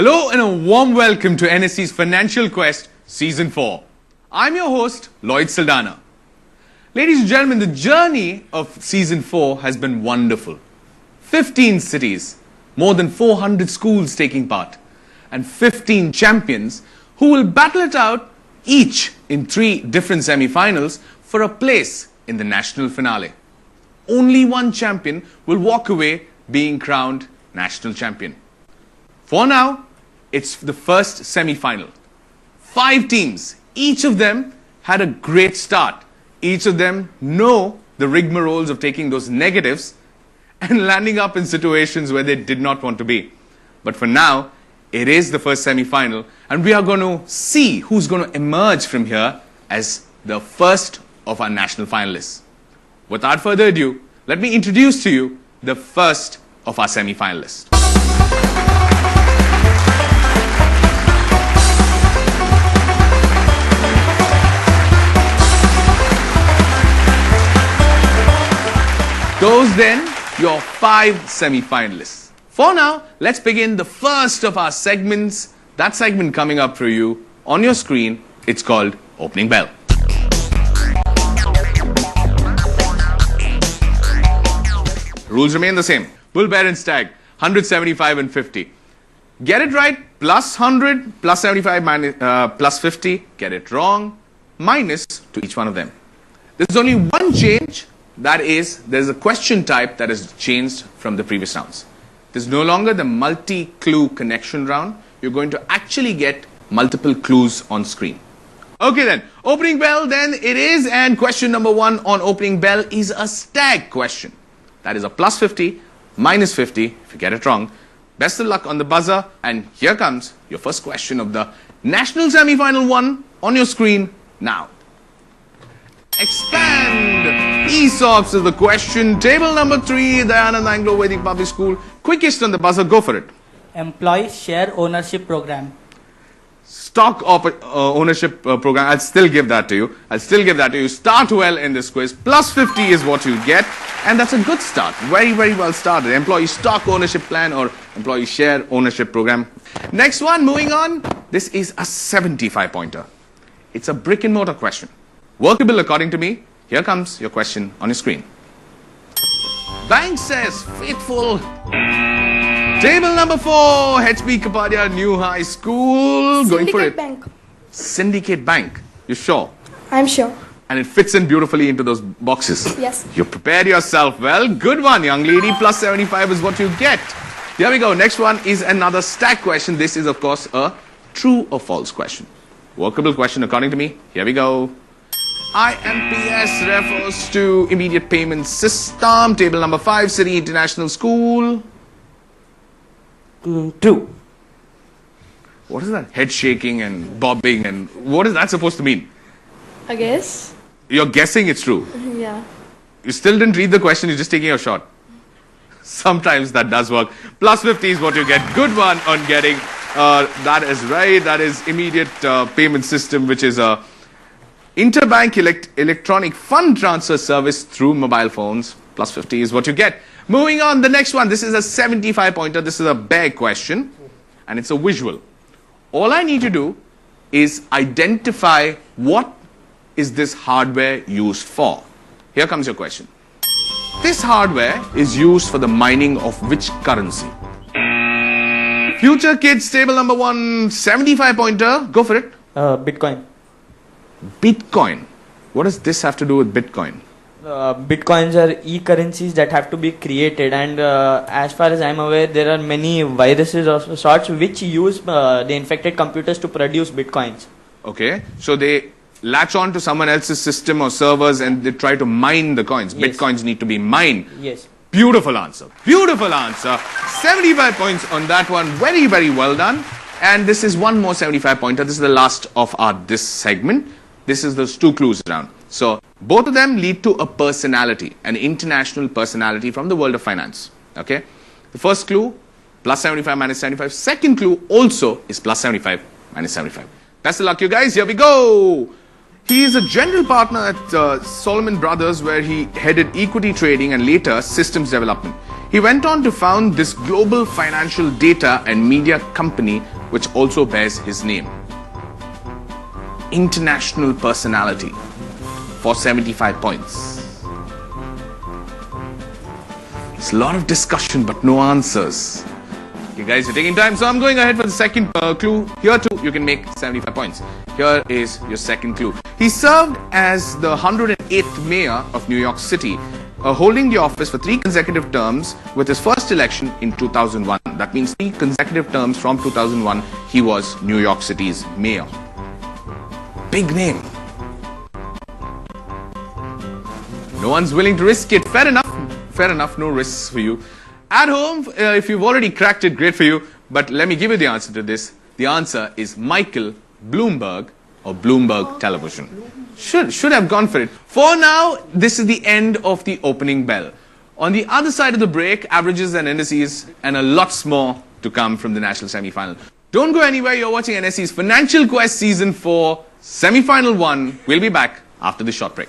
Hello and a warm welcome to NSE's Financial Quest Season 4. I'm your host, Lloyd Saldana. Ladies and gentlemen, the journey of Season 4 has been wonderful. 15 cities, more than 400 schools taking part, and 15 champions who will battle it out each in 3 different semi-finals for a place in the national finale. Only one champion will walk away being crowned national champion. For now, it's the first semi-final. 5 teams, each of them had a great start. Each of them know the rigmaroles of taking those negatives and landing up in situations where they did not want to be. But for now, it is the first semi-final, and we are going to see who's going to emerge from here as the first of our national finalists. Without further ado, let me introduce to you the first of our semi-finalists. Those then, your 5 semi-finalists. For now, let's begin the first of our segments. That segment coming up for you on your screen, it's called Opening Bell. Rules remain the same. Bull, bear and stag, 175 and 50. Get it right, plus 100, plus 75, plus 50. Get it wrong, minus to each one of them. There's only one change. That is, there's a question type that has changed from the previous rounds. There's no longer the multi-clue connection round. You're going to actually get multiple clues on screen. Okay then, opening bell then it is, and question number 1 on opening bell is a stag question. That is a plus 50, minus 50 if you get it wrong. Best of luck on the buzzer, and here comes your first question of the national semi-final 1 on your screen now. Expand! ESOPs is the question. Table number 3, Dayanand Anglo Vedic Public School. Quickest on the buzzer, go for it. Employee share ownership program. Stock ownership program. I'll still give that to you. Start well in this quiz. Plus 50 is what you get. And that's a good start. Very, very well started. Employee stock ownership plan or employee share ownership program. Next one, moving on. This is a 75-pointer. It's a brick and mortar question. Workable according to me. Here comes your question on your screen. Bank says faithful. Table number 4, HB Kapadia New High School. Going for it. Bank. Syndicate Bank. You sure? I'm sure. And it fits in beautifully into those boxes. Yes. You prepared yourself well. Good one, young lady. Plus 75 is what you get. Here we go. Next one is another stack question. This is, of course, a true or false question. Workable question according to me. Here we go. IMPS refers to immediate payment system. Table number 5, City International School. True. What is that? Head shaking and bobbing, and what is that supposed to mean? I guess. You're guessing it's true. Yeah. You still didn't read the question, you're just taking a shot. Sometimes that does work. Plus 50 is what you get. Good one on getting. That is right. That is immediate payment system, which is a interbank electronic fund transfer service through mobile phones. Plus 50 is what you get. Moving on, the next one. This is a 75-pointer. This is a bear question, and it's a visual. All I need to do is identify what is this hardware used for. Here comes your question. This hardware is used for the mining of which currency? Future Kids, table number 1, 75-pointer. Go for it. Bitcoin. Bitcoin. What does this have to do with Bitcoin? Bitcoins are e-currencies that have to be created, and as far as I'm aware, there are many viruses of sorts which use the infected computers to produce Bitcoins. Okay, so they latch on to someone else's system or servers and they try to mine the coins. Yes. Bitcoins need to be mined. Yes. Beautiful answer. Beautiful answer. 75 points on that one. Very, very well done. And this is one more 75-pointer. This is the last of this segment. This is those 2 clues round. So both of them lead to a personality, an international personality from the world of finance. Okay. The first clue, plus 75 minus 75. Second clue also is plus 75 minus 75. Best of luck, you guys. Here we go. He is a general partner at Solomon Brothers, where he headed equity trading and later systems development. He went on to found this global financial data and media company which also bears his name. International personality for 75 points. It's a lot of discussion but no answers. Okay guys, you're taking time, so I'm going ahead for the second clue. Here too, you can make 75 points. Here is your second clue. He served as the 108th mayor of New York City, holding the office for 3 consecutive terms with his first election in 2001. That means 3 consecutive terms from 2001, he was New York City's mayor. Big name. No one's willing to risk it. Fair enough, no risks for you. At home, if you've already cracked it, great for you. But let me give you the answer to this. The answer is Michael Bloomberg or Bloomberg Television. Should have gone for it. For now, this is the end of the opening bell. On the other side of the break, averages and indices and a lots more to come from the national semi-final. Don't go anywhere. You're watching NSE's Financial Quest Season 4, Semi-Final 1. We'll be back after this short break.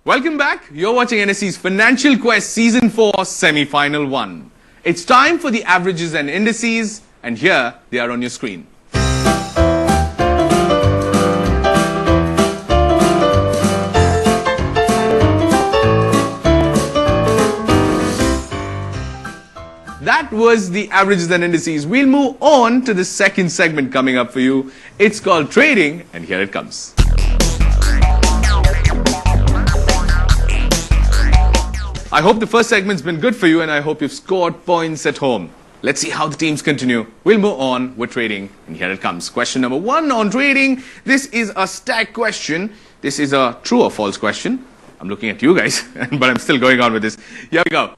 Welcome back. You're watching NSE's Financial Quest Season 4 Semi-Final 1. It's time for the averages and indices, and here they are on your screen. That was the averages and indices. We'll move on to the second segment coming up for you. It's called trading, and here it comes. I hope the first segment's been good for you and I hope you've scored points at home. Let's see how the teams continue. We'll move on with trading and here it comes. Question number 1 on trading. This is a stack question. This is a true or false question. I'm looking at you guys, but I'm still going on with this. Here we go.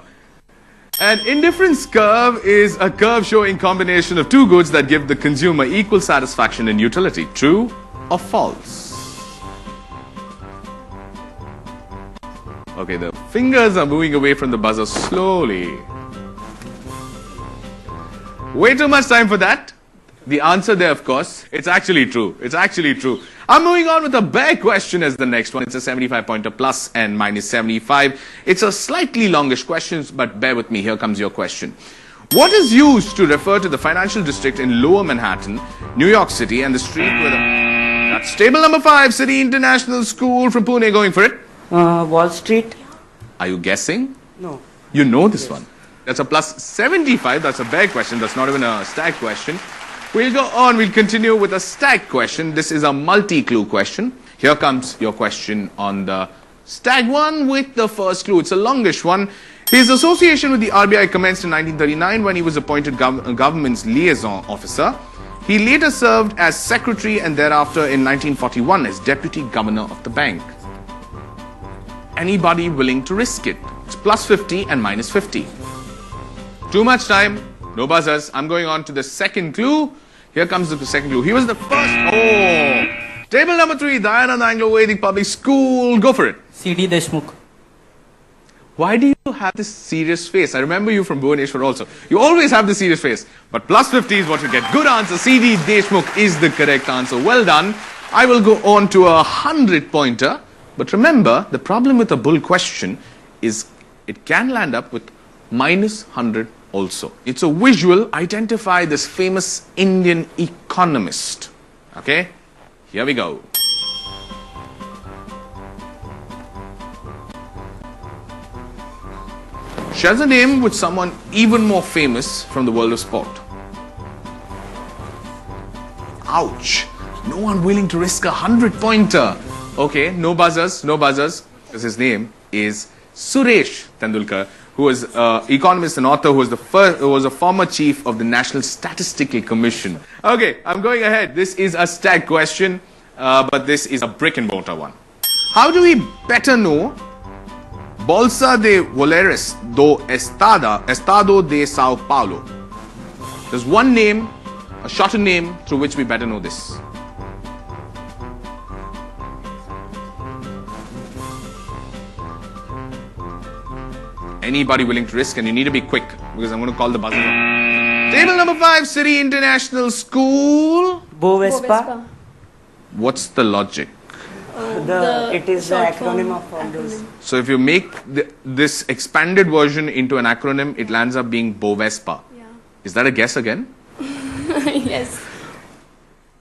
An indifference curve is a curve showing combination of 2 goods that give the consumer equal satisfaction and utility. True or false? Okay, the fingers are moving away from the buzzer slowly. Way too much time for that. The answer there, of course, it's actually true. It's actually true. I'm moving on with a bear question as the next one. It's a 75-pointer plus and minus 75. It's a slightly longish question, but bear with me. Here comes your question. What is used to refer to the financial district in Lower Manhattan, New York City, and the street where that's table number 5, City International School from Pune, going for it? Wall Street. Are you guessing? No. You know this one. That's a plus 75. That's a bear question. That's not even a stack question. We'll go on. We'll continue with a stack question. This is a multi-clue question. Here comes your question on the stack one with the first clue. It's a longish one. His association with the RBI commenced in 1939 when he was appointed government's liaison officer. He later served as secretary and thereafter in 1941 as deputy governor of the bank. Anybody willing to risk it? It's plus 50 and minus 50. Too much time, no buzzers. I'm going on to the second clue. Here comes the second clue. He was the first. Oh! Table number 3, Dayanand Anglo-Vedic Public School. Go for it. C.D. Deshmukh. Why do you have this serious face? I remember you from Bhubaneswar also. You always have the serious face. But plus 50 is what you get. Good answer. C.D. Deshmukh is the correct answer. Well done. I will go on to a 100-pointer. But remember, the problem with a bull question is it can land up with minus 100 also. It's a visual. Identify this famous Indian economist. Okay? Here we go. Shares a name with someone even more famous from the world of sport. Ouch. No one willing to risk a 100-pointer. Okay, no buzzers, no buzzers. Because his name is Suresh Tendulkar, who was an economist and author who was a former chief of the National Statistical Commission. Okay, I'm going ahead. This is a stack question, but this is a brick and mortar one. How do we better know Bolsa de Valores do Estado de Sao Paulo? There's one name, a shorter name, through which we better know this. Anybody willing to risk? And you need to be quick because I'm going to call the buzzer. Table number 5, City International School. Bovespa. What's the logic? It is the short acronym form. of all those. So if you make this expanded version into an acronym, it lands up being Bovespa. Yeah. Is that a guess again? Yes.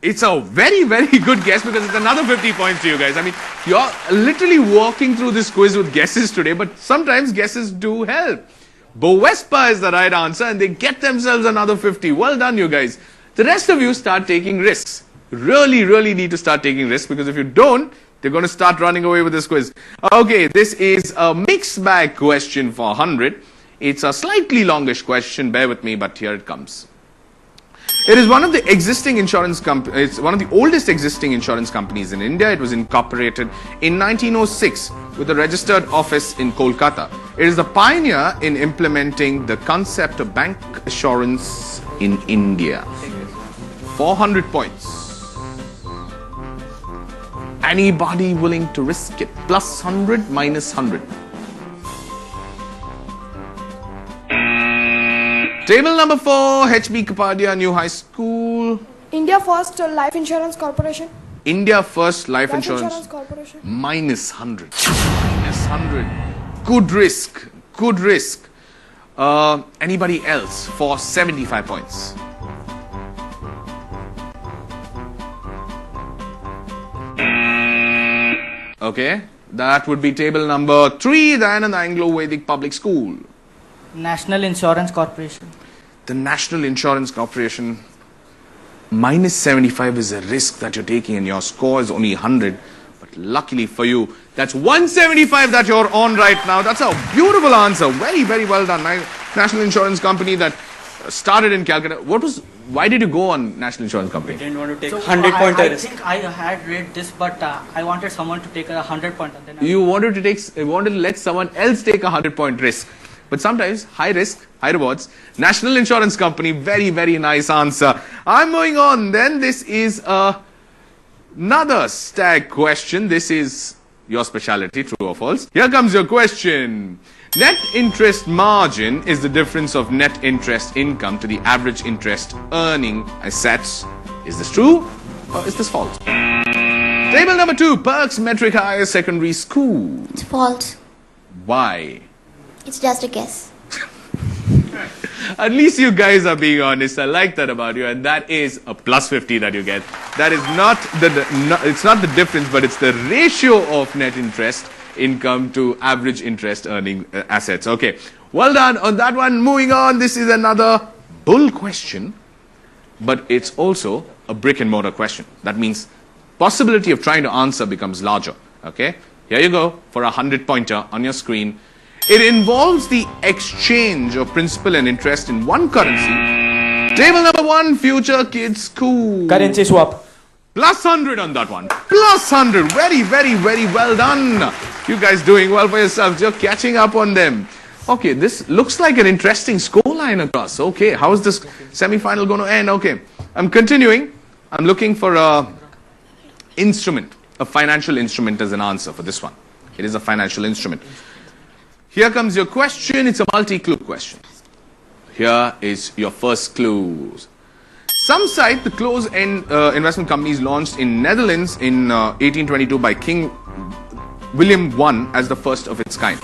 It's a very, very good guess because it's another 50 points to you guys. I mean, you're literally walking through this quiz with guesses today, but sometimes guesses do help. Bovespa is the right answer and they get themselves another 50. Well done, you guys. The rest of you start taking risks. Really, really need to start taking risks because if you don't, they're going to start running away with this quiz. Okay, this is a mixed bag question for 100. It's a slightly longish question, bear with me, but here it comes. It is one of the existing insurance companies. It's one of the oldest existing insurance companies in India. It was incorporated in 1906 with a registered office in Kolkata. It is the pioneer in implementing the concept of bank assurance in India. 400 points. Anybody willing to risk it? Plus 100, minus 100. Table number 4, HB Kapadia New High School. India First Life Insurance Corporation. India First Life Life Insurance. Corporation. Minus 100. Minus 100. Good risk. Good risk. Anybody else for 75 points? Okay. That would be table number 3, the Anand Anglo-Vedic Public School. National Insurance Corporation. The National Insurance Corporation. Minus 75 is a risk that you're taking and your score is only 100. But luckily for you, that's 175 that you're on right now. That's a beautiful answer. Very, very well done. National Insurance Company that started in Calcutta. Why did you go on National Insurance Company? Didn't want to take So 100-point I risk. think I had read this, but I wanted someone to take a 100-point. And then You wanted to let someone else take a 100-point risk. But sometimes, high risk, high rewards. National Insurance Company, very, very nice answer. I'm moving on. Then this is another stag question. This is your specialty, true or false. Here comes your question. Net interest margin is the difference of net interest income to the average interest earning assets. Is this true or is this false? Table number 2, Perks Metric Higher Secondary School. It's false. Why? It's just a guess. At least you guys are being honest. I like that about you, and that is a plus 50 that you get. That is not it's not the difference, but it's the ratio of net interest income to average interest earning assets. Okay, well done on that one. Moving on, this is another bull question, but it's also a brick and mortar question. That means possibility of trying to answer becomes larger. Okay, here you go for a 100-pointer on your screen. It involves the exchange of principal and interest in one currency. Table number 1, Future Kids School. Currency swap. Plus 100 on that one. Plus 100. Very, very, very well done. You guys doing well for yourselves. You're catching up on them. Okay, this looks like an interesting scoreline across. Okay, how is this semi-final going to end? Okay, I'm continuing. I'm looking for a instrument, a financial instrument as an answer for this one. It is a financial instrument. Here comes your question. It's a multi-clue question. Here is your first clue. Some cite the closed-end investment companies launched in Netherlands in 1822 by King William I as the first of its kind,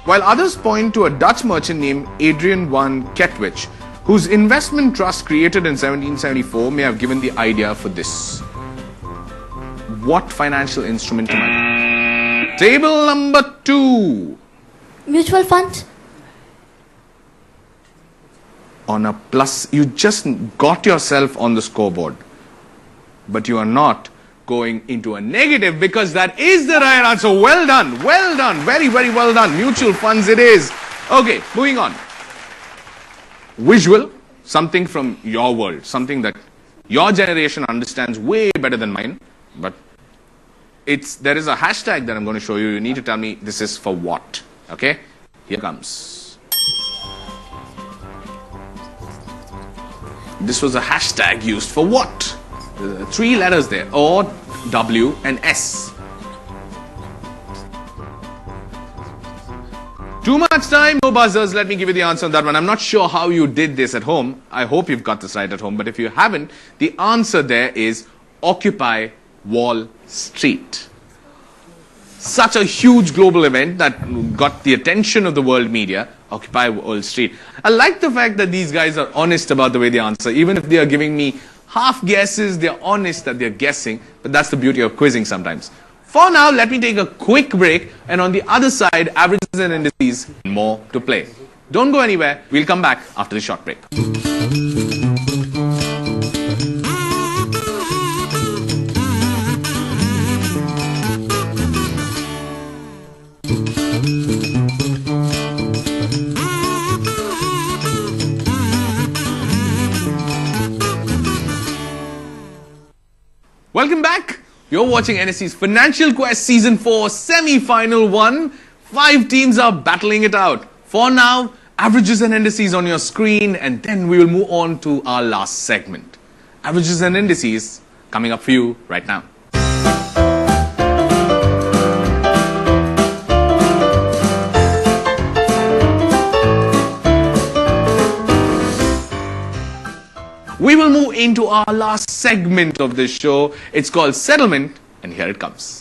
while others point to a Dutch merchant named Adrian van Ketwich, whose investment trust created in 1774 may have given the idea for this. What financial instrument am I? Table number 2. Mutual funds? On a plus, you just got yourself on the scoreboard, but you are not going into a negative because that is the right answer. Well done, very, very well done. Mutual funds it is. Okay, moving on. Visual, something from your world, something that your generation understands way better than mine, but there is a hashtag that I'm going to show you. You need to tell me this is for what. Okay, here comes. This was a hashtag used for what? 3 letters there, O, W and S. Too much time, no buzzers. Let me give you the answer on that one. I'm not sure how you did this at home. I hope you've got this right at home. But if you haven't, the answer there is Occupy Wall Street. Such a huge global event that got the attention of the world media, Occupy Wall Street. I like the fact that these guys are honest about the way they answer. Even if they are giving me half guesses, they're honest that they're guessing. But that's the beauty of quizzing sometimes. For now, let me take a quick break, and on the other side, averages and indices, more to play. Don't go anywhere. We'll come back after the short break. Welcome back. You're watching NSE's Financial Quest Season 4 Semi-Final 1. 5 teams are battling it out. For now, averages and indices on your screen, and then we will move on to our last segment. Averages and indices coming up for you right now. We will move into our last segment of this show. It's called Settlement, and here it comes.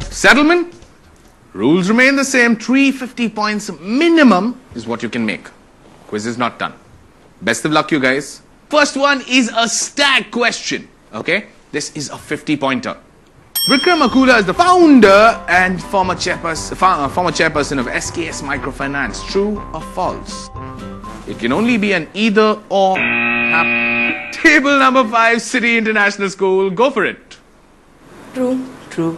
Settlement, rules remain the same. 350 points minimum is what you can make. Quiz is not done. Best of luck, you guys. First one is a stag question. Okay, this is a 50-pointer. Vikram Akula is the founder and former chairperson of SKS Microfinance. True or false? It can only be an either or. Table number 5, City International School. Go for it. True. True.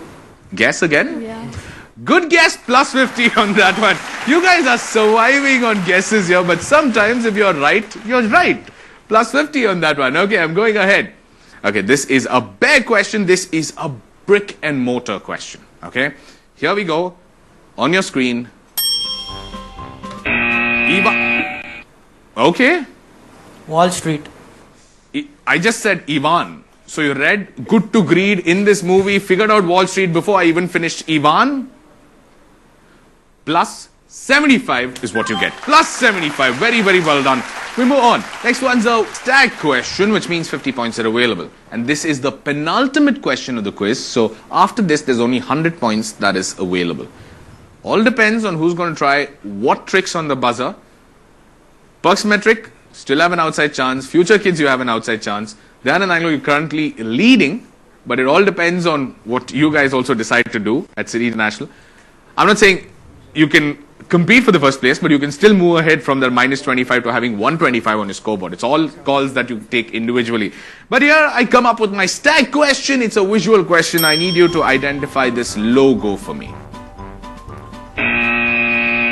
Guess again? Yeah. Good guess, plus 50 on that one. You guys are surviving on guesses here, but sometimes if you're right, you're right. Plus 50 on that one. Okay, I'm going ahead. Okay, this is a bare question. This is a brick and mortar question. Okay, here we go. On your screen. Okay. Wall Street. I just said Ivan. So you read Good to Greed in this movie, figured out Wall Street before I even finished Ivan. Plus 75 is what you get. Plus 75. Very, very well done. We move on. Next one's a stag question, which means 50 points are available. And this is the penultimate question of the quiz. So after this, there's only 100 points that is available. All depends on who's going to try what tricks on the buzzer. Perks metric, still have an outside chance. Future kids, you have an outside chance. Dan and Anglo, you're currently leading, but it all depends on what you guys also decide to do at City International. I'm not saying you can compete for the first place, but you can still move ahead from the minus 25 to having 125 on your scoreboard. It's all calls that you take individually. But here I come up with my stag question. It's a visual question. I need you to identify this logo for me.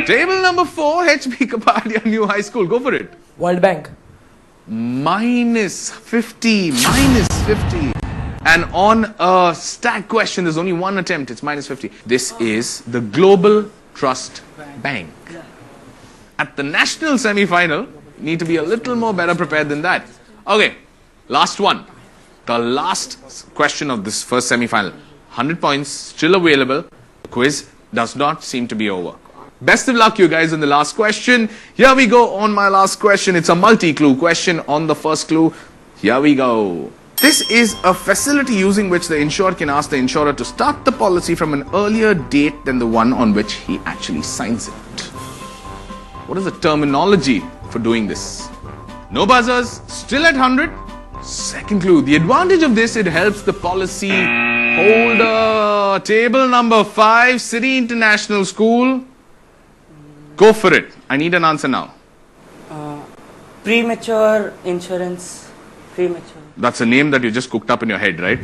Table number 4, HB Kapadia New High School. Go for it. World Bank. Minus 50. Minus 50. And on a stag question, there's only one attempt. It's minus 50. This is the Global Trust Bank. At the national semi-final, you need to be a little more better prepared than that. Okay, last one. The last question of this first semi-final. 100 points, still available. The quiz does not seem to be over. Best of luck, you guys, in the last question. Here we go on my last question. It's a multi-clue question on the first clue. Here we go. This is a facility using which the insured can ask the insurer to start the policy from an earlier date than the one on which he actually signs it. What is the terminology for doing this? No buzzers, still at 100. Second clue. The advantage of this, it helps the policy holder. Table number 5, City International School. Go for it. I need an answer now. Premature insurance. Premature. That's a name that you just cooked up in your head, right?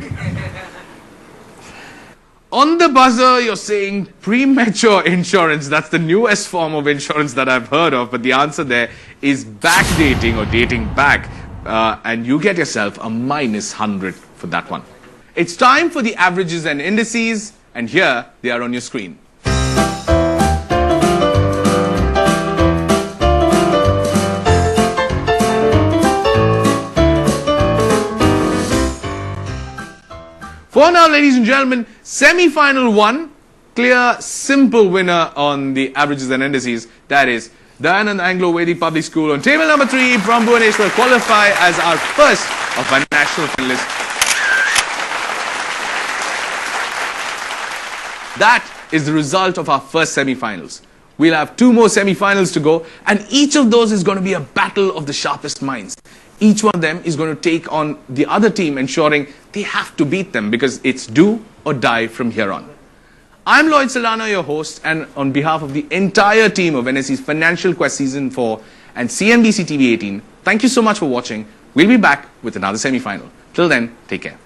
On the buzzer, you're saying premature insurance. That's the newest form of insurance that I've heard of. But the answer there is backdating or dating back. And you get yourself a minus 100 for that one. It's time for the averages and indices. And here they are on your screen. For now, ladies and gentlemen, Semi-final 1, clear, simple winner on the averages and indices. That is Dayanand Anglo Vedic Public School on table number 3 from Bhubaneswar qualify as our first of our national finalists. That is the result of our first semi-finals. We'll have 2 more semi-finals to go, and each of those is going to be a battle of the sharpest minds. Each one of them is going to take on the other team, ensuring they have to beat them because it's do or die from here on. I'm Lloyd Saldana, your host, and on behalf of the entire team of NSE's Financial Quest Season 4 and CNBC TV 18, thank you so much for watching. We'll be back with another semi-final. Till then, take care.